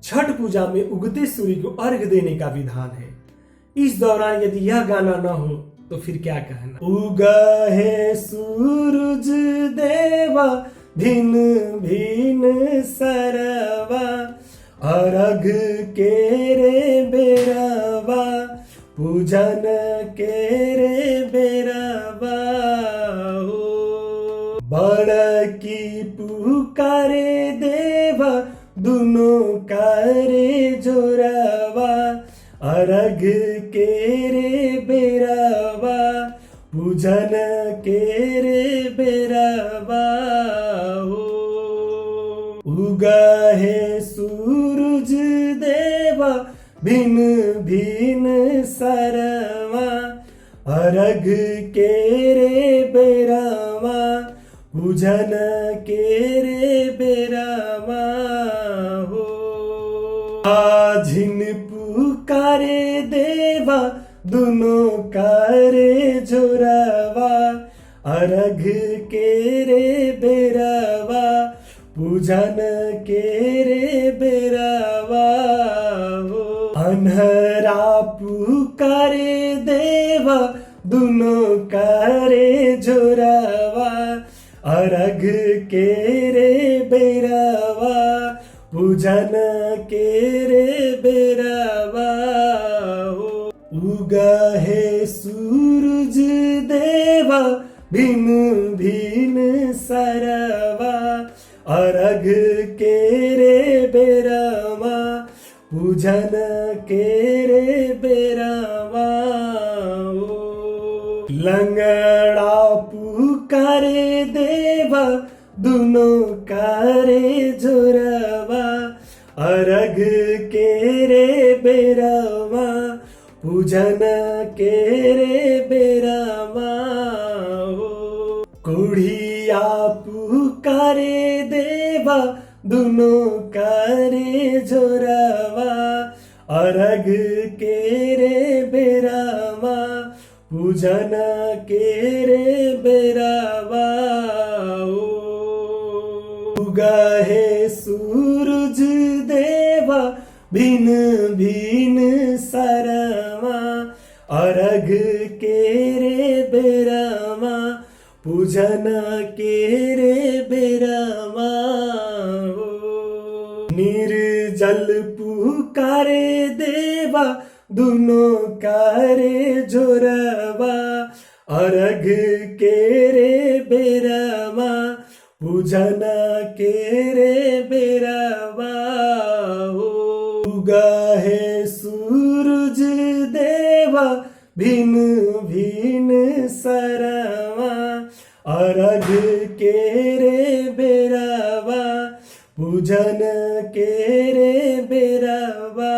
छठ पूजा में उगते सूर्य को अर्घ देने का विधान है। इस दौरान यदि यह गाना न हो तो फिर क्या कहना। उगा है सूरज देवा भिन भिन सरवा, अर्घ के रे बेरवा, पूजन के रे बेरवा। बड़की पुकारे देवा दुनो करे जोरावा, अर्घ के रे बेरवा, पूजन के रे बेरवा। उगा है सूरज देवा भिन भिन सरवा, अर्घ के रे बेरवा, पूजन के रे बेरवा। आझिन पुकारे देवा दुनो करे जोरावा, अर्घ के रे बेरवा, पूजन के रे बेरवा। अन्हरा पुकारे देवा दुनो करे जोरावा, अर्घ के रे बेरवा, पूजन के रे बेरवा। उगा है सूरज देवा भिन भिन सरवा, अर्घ के रे बेरवा, पूजन के रे बेरवा। लंगड़ा पुकारे देवा दुनो करे जोरवा, अर्घ के रे बेरवा, पूजन के रे बेरवा। कुड़िया पुकारे देवा दुनो करे जोरवा, अर्घ के रे बेरवा, पूजन के रे बेरवा। उगा है सूरज देवा भिन भिन सरवा, अर्घ के रे बेरवा, पूजन के रे बेरवा। निर्जल पुकारे देवा दुनो करे जोरवा, अर्घ के रे बेरवा, पूजन के रे बेरवा। उगा है सूरज देवा भिन भिन सरवा, अर्घ के रे बेरवा, पूजन के रे बेरवा।